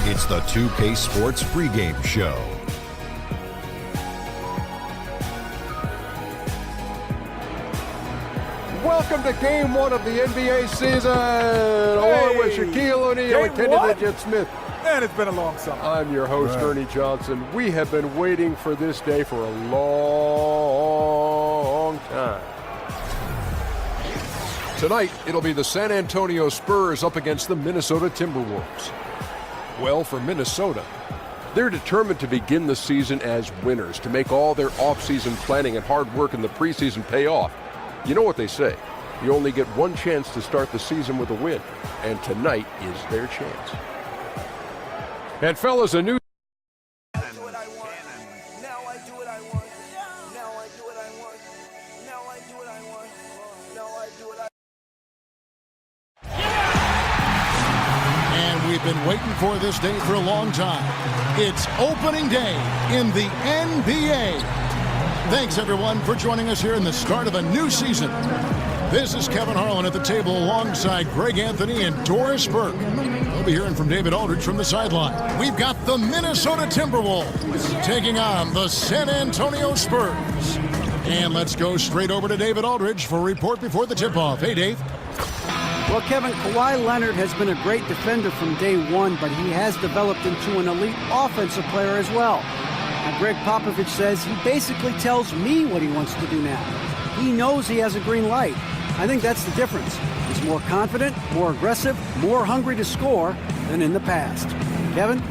It's the 2K Sports pregame show. Welcome to Game 1 of the NBA season, along with Shaquille O'Neal and Kenny Midget Smith. Man, it's been a long summer. I'm your host, Ernie Johnson. We have been waiting for this day for a long time. Tonight, it'll be the San Antonio Spurs up against the Minnesota Timberwolves. Well, for Minnesota, they're determined to begin the season as winners, to make all their offseason planning and hard work in the preseason pay off. You know what they say, you only get one chance to start the season with a win, and tonight is their chance. And fellas, a new... We've been waiting for this day for a long time. It's opening day in the NBA. Thanks, everyone, for joining us here in the start of a new season. This is Kevin Harlan at the table alongside Greg Anthony and Doris Burke. We'll be hearing from David Aldridge from the sideline. We've got the Minnesota Timberwolves taking on the San Antonio Spurs. And let's go straight over to David Aldridge for a report before the tip-off. Hey, Dave. Well, Kevin, Kwahi Leonard has been a great defender from day one, but he has developed into an elite offensive player as well. Now, Greg Popovich says he basically tells me what he wants to do now. He knows he has a green light. I think that's the difference. He's more confident, more aggressive, more hungry to score than in the past. Kevin?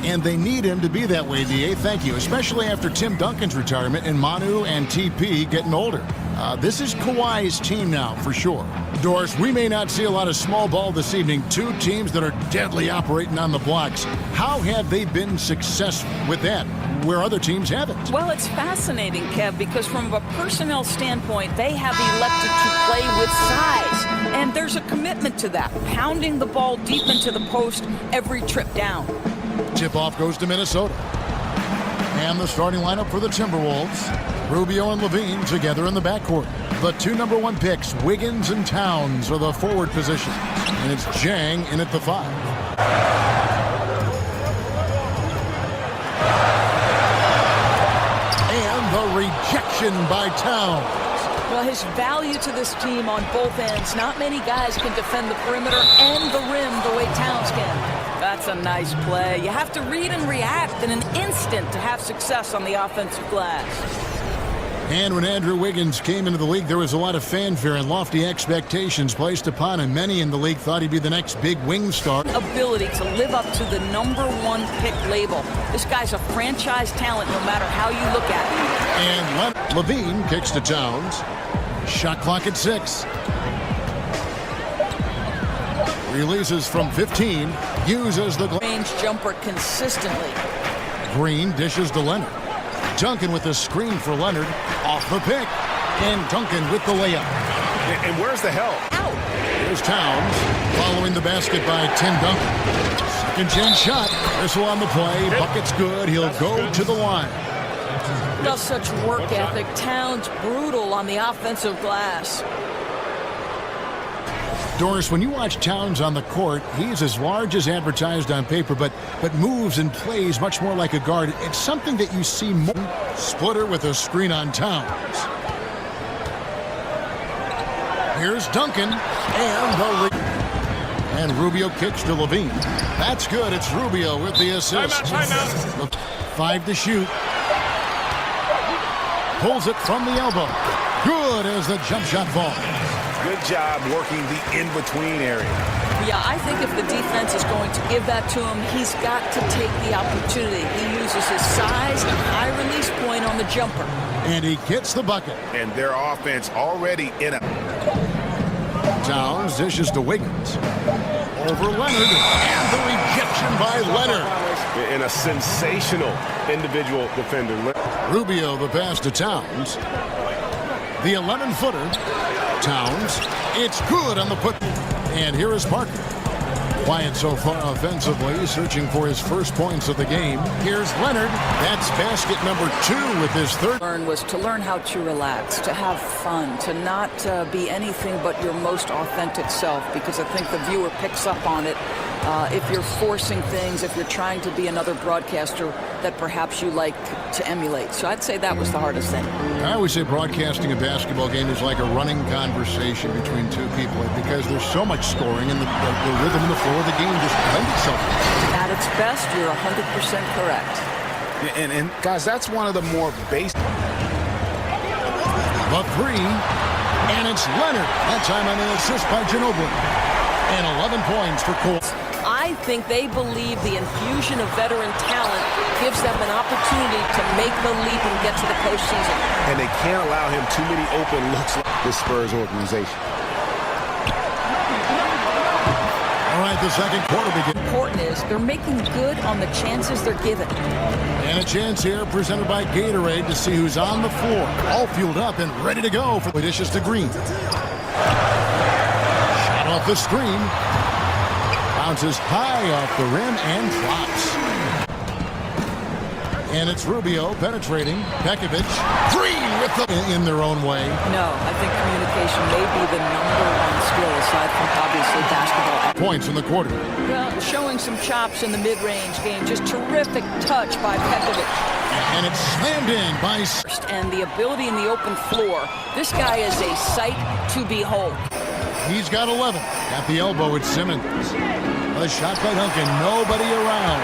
And they need him to be that way, D.A. Thank you, especially after Tim Duncan's retirement and Manu and TP getting older. This is Kawhi's team now, for sure. Doris, we may not see a lot of small ball this evening. Two teams that are deadly operating on the blocks. How have they been successful with that, where other teams haven't? Well, it's fascinating, Kev, because from a personnel standpoint, they have elected to play with size. And there's a commitment to that, pounding the ball deep into the post every trip down. Tip-off goes to Minnesota. And the starting lineup for the Timberwolves. Rubio and Levine together in the backcourt. The two #1 picks, Wiggins and Towns, are the forward positions. And it's Jang in at the 5. And the rejection by Towns. Well, his value to this team on both ends. Not many guys can defend the perimeter and the rim the way Towns can. That's a nice play. You have to read and react in an instant to have success on the offensive glass. And when Andrew Wiggins came into the league, there was a lot of fanfare and lofty expectations placed upon him. Many in the league thought he'd be the next big wing star. Ability to live up to the #1 pick label. This guy's a franchise talent no matter how you look at him. And Levine kicks to Towns. Shot clock at 6. Releases from 15. Uses the range jumper consistently. Green dishes to Leonard. Duncan with the screen for Leonard. Off the pick. And Duncan with the layup. And where's the help? Out. Here's Towns following the basket by Tim Duncan. Second chance shot. Whistle on the play. Bucket's good. He'll go to the line. Does such work ethic. Towns brutal on the offensive glass. Doris, when you watch Towns on the court, he's as large as advertised on paper, but moves and plays much more like a guard. It's something that you see more. Splitter with a screen on Towns. Here's Duncan. And Rubio kicks to Levine. That's good. It's Rubio with the assist. Timeout. 5 to shoot. Pulls it from the elbow. Good as the jump shot falls. Good job working the in-between area. Yeah, I think if the defense is going to give that to him, he's got to take the opportunity. He uses his size and high release point on the jumper. And he gets the bucket. And their offense already in a... Towns dishes to Wiggins. Over Leonard. And the rejection by Leonard. In a sensational individual defender. Rubio the pass to Towns. The 11-footer. Towns. It's good on the put. And here is Parker. Quiet so far offensively, searching for his first points of the game. Here's Leonard. That's basket number 2 with his third. Was to learn how to relax, to have fun, to not be anything but your most authentic self, because I think the viewer picks up on it. If you're forcing things, if you're trying to be another broadcaster that perhaps you like to emulate. So I'd say that was the hardest thing. I always say broadcasting a basketball game is like a running conversation between two people because there's so much scoring and the rhythm and the flow of the game just lend itself. At its best, you're 100% correct. And guys, that's one of the more basic. The 3, and it's Leonard. That time on the assist by Ginobili. And 11 points for Cole. I think they believe the infusion of veteran talent gives them an opportunity to make the leap and get to the postseason. And they can't allow him too many open looks like this Spurs organization. All right, the second quarter begins. Important is they're making good on the chances they're given. And a chance here presented by Gatorade to see who's on the floor. All fueled up and ready to go for the dishes to Green. Shot off the screen. Bounces high off the rim and drops. And it's Rubio penetrating. Pekovic. Green with the in their own way. No, I think communication may be the #1 skill aside from obviously basketball. Points in the quarter. Well, showing some chops in the mid-range game. Just terrific touch by Pekovic. And it's slammed in by... And the ability in the open floor. This guy is a sight to behold. He's got 11. At the elbow, it's Simmons. A shot by Duncan. Nobody around.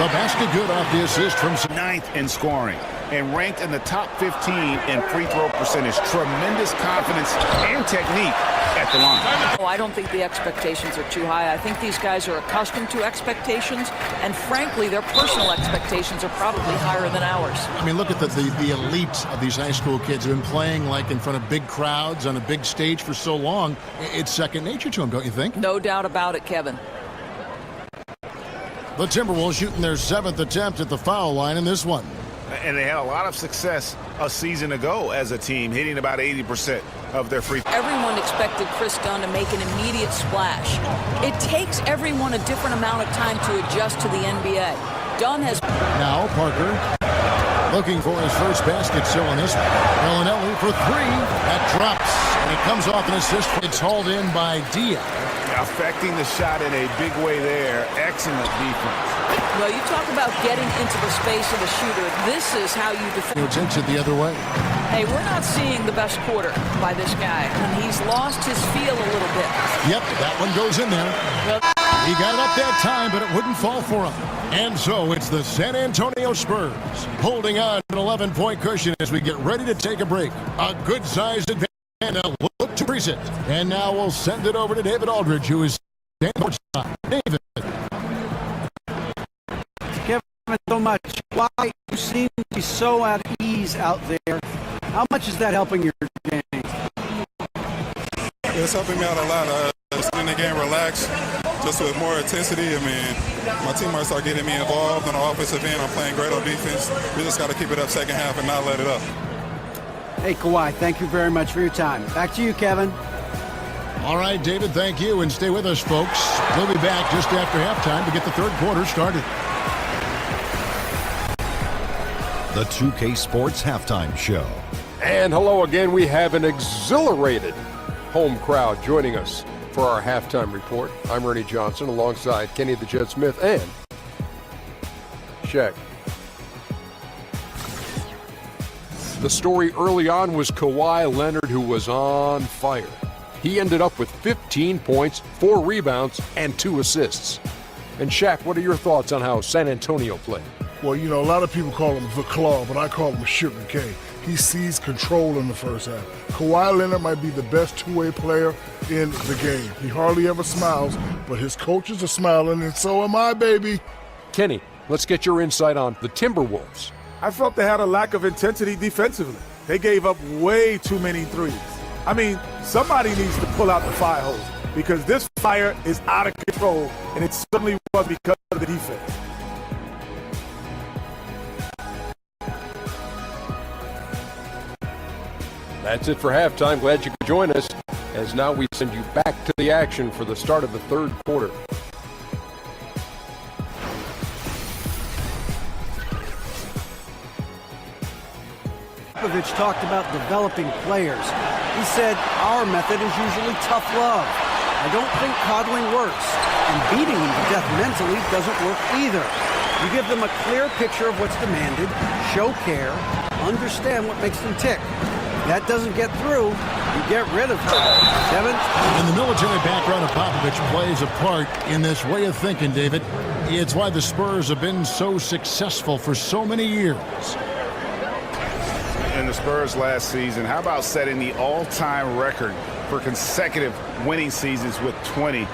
The basket good off the assist from... 9th in scoring and ranked in the top 15 in free throw percentage. Tremendous confidence and technique at the line. Oh, I don't think the expectations are too high. I think these guys are accustomed to expectations, and frankly, their personal expectations are probably higher than ours. I mean, look at the elite of these high school kids who have been playing like in front of big crowds on a big stage for so long. It's second nature to them, don't you think? No doubt about it, Kevin. The Timberwolves shooting their 7th attempt at the foul line in this one. And they had a lot of success a season ago as a team, hitting about 80% of their free. Everyone expected Chris Dunn to make an immediate splash. It takes everyone a different amount of time to adjust to the NBA. Dunn has... Now Parker looking for his first basket still in this one. Bellinelli for 3. That drops. And it comes off an assist. It's hauled in by Diaz. Affecting the shot in a big way there. Excellent defense. Well, you talk about getting into the space of the shooter. This is how you defend. He takes it the other way. Hey, we're not seeing the best quarter by this guy, and he's lost his feel a little bit. Yep, that one goes in there. Well, he got it up that time, but it wouldn't fall for him. And so it's the San Antonio Spurs holding on an 11-point cushion as we get ready to take a break. A good-sized advantage. And a look to increase it. And now we'll send it over to David Aldridge, who is standing outside. David. Kevin, so much. Why you seem to be so at ease out there? How much is that helping your game? It's helping me out a lot. Just in the game, relax, just with more intensity. I mean, my teammates start getting me involved on the offensive end. I'm playing great on defense. We just got to keep it up second half and not let it up. Hey, Kawhi, thank you very much for your time. Back to you, Kevin. All right, David, thank you. And stay with us, folks. We'll be back just after halftime to get the third quarter started. The 2K Sports Halftime Show. And hello again. We have an exhilarated home crowd joining us for our halftime report. I'm Ernie Johnson alongside Kenny the Jet Smith and Shaq. The story early on was Kwahi Leonard, who was on fire. He ended up with 15 points, 4 rebounds, and 2 assists. And Shaq, what are your thoughts on how San Antonio played? Well, you know, a lot of people call him the Claw, but I call him Sugar K. He seized control in the first half. Kwahi Leonard might be the best two-way player in the game. He hardly ever smiles, but his coaches are smiling, and so am I, baby. Kenny, let's get your insight on the Timberwolves. I felt they had a lack of intensity defensively. They gave up way too many threes. I mean, somebody needs to pull out the fire hose because this fire is out of control, and it certainly was because of the defense. That's it for halftime. Glad you could join us, as now we send you back to the action for the start of the third quarter. Popovich talked about developing players. He said, our method is usually tough love. I don't think coddling works, and beating them to death mentally doesn't work either. You give them a clear picture of what's demanded, show care, understand what makes them tick. If that doesn't get through, you get rid of them. Kevin? And the military background of Popovich plays a part in this way of thinking, David. It's why the Spurs have been so successful for so many years. And the Spurs last season, how about setting the all-time record for consecutive winning seasons with 20?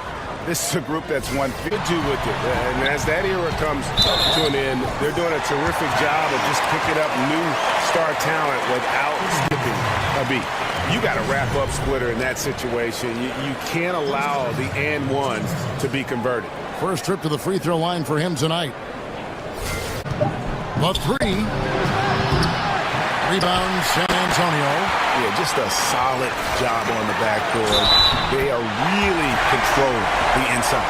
This is a group that's won 52 with it. And as that era comes to an end, they're doing a terrific job of just picking up new star talent without skipping a beat. You got to wrap up Splitter in that situation. You can't allow the and one to be converted. First trip to the free throw line for him tonight. The three. Rebound, San Antonio. Yeah, just a solid job on the backboard. They are really controlling the inside.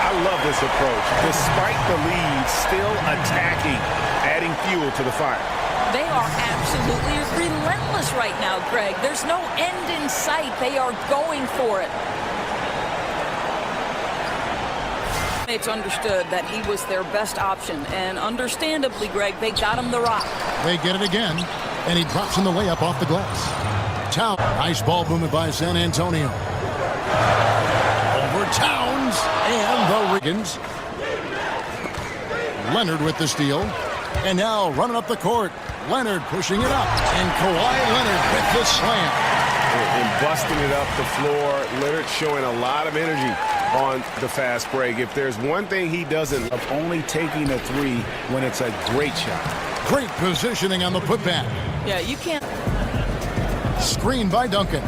I love this approach. Despite the lead, still attacking, adding fuel to the fire. They are absolutely relentless right now, Greg. There's no end in sight. They are going for it. It's understood that he was their best option, and understandably, Greg, they got him the rock. They get it again, and he drops in the layup off the glass. Towns, nice ball movement by San Antonio. Over Towns, and the Riggins. Leonard with the steal, and now running up the court. Leonard pushing it up, and Kawhi Leonard with the slam. And busting it up the floor. Leonard showing a lot of energy on the fast break. If there's one thing he doesn't, of only taking a three when it's a great shot. Great positioning on the putback. Yeah, you can't. Screen by Duncan.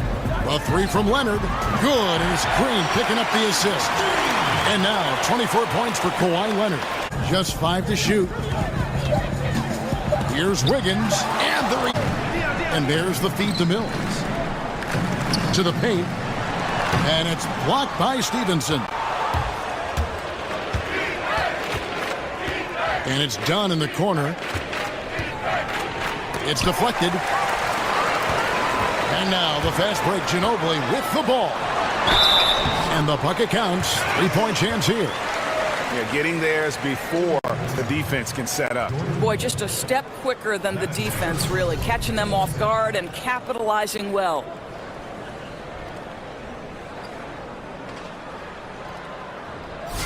A three from Leonard. Good, and it's Green picking up the assist. And now 24 points for Kawhi Leonard. Just 5 to shoot. Here's Wiggins, and there's the feed to Mills. To the paint, and it's blocked by Stevenson. And it's done in the corner. It's deflected. And now the fast break, Ginobili with the ball. And the bucket counts. 3-point chance here. Yeah, getting theirs before the defense can set up. Boy, just a step quicker than the defense, really. Catching them off guard and capitalizing well.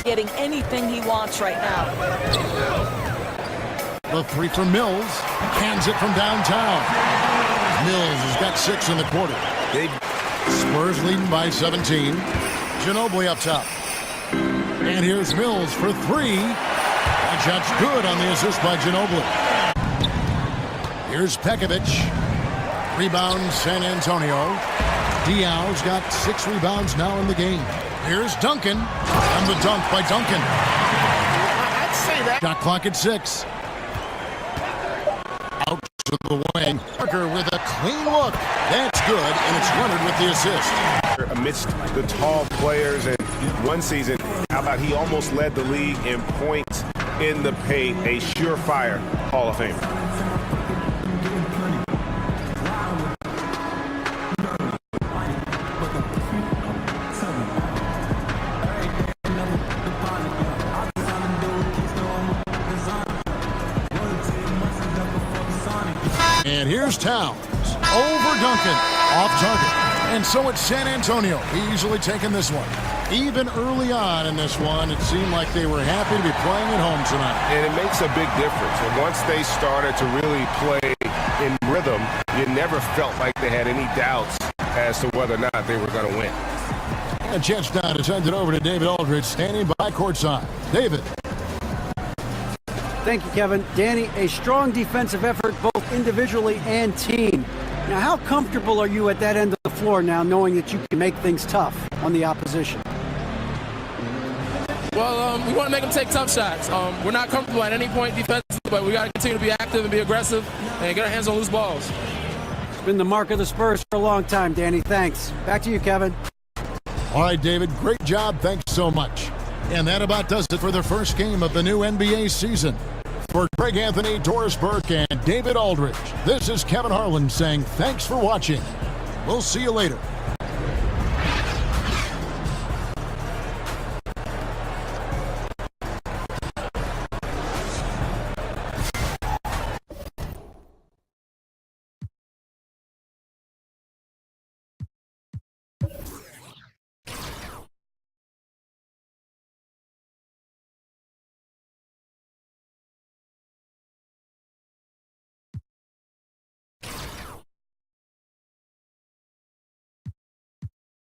Getting anything he wants right now. The three from Mills. Cans it from downtown. Mills has got 6 in the quarter. Spurs leading by 17. Ginobili up top. And here's Mills for 3. That shot's good on the assist by Ginobili. Here's Pekovic. Rebound, San Antonio. Diaw's got 6 rebounds now in the game. Here's Duncan. And the dunk by Duncan. I'd say that. Shot clock at 6. Out to the wing. Parker with a clean look. That's good, and it's Leonard with the assist. Amidst the tall players in one season, how about he almost led the league in points in the paint, a surefire Hall of Famer. And here's Towns. Over Duncan. Off target. And so it's San Antonio easily taking this one. Even early on in this one, it seemed like they were happy to be playing at home tonight. And it makes a big difference. And once they started to really play in rhythm, you never felt like they had any doubts as to whether or not they were going to win. And a chance now to send it over to David Aldridge, standing by courtside. David. Thank you, Kevin. Danny, a strong defensive effort both individually and team. Now, how comfortable are you at that end of the floor now, knowing that you can make things tough on the opposition? Well, we want to make them take tough shots. We're not comfortable at any point defensively, but we got to continue to be active and be aggressive and get our hands on loose balls. It's been the mark of the Spurs for a long time, Danny. Thanks. Back to you, Kevin. All right, David, great job. Thanks so much. And that about does it for the first game of the new NBA season. For Greg Anthony, Doris Burke, and David Aldridge, this is Kevin Harlan saying thanks for watching. We'll see you later.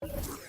You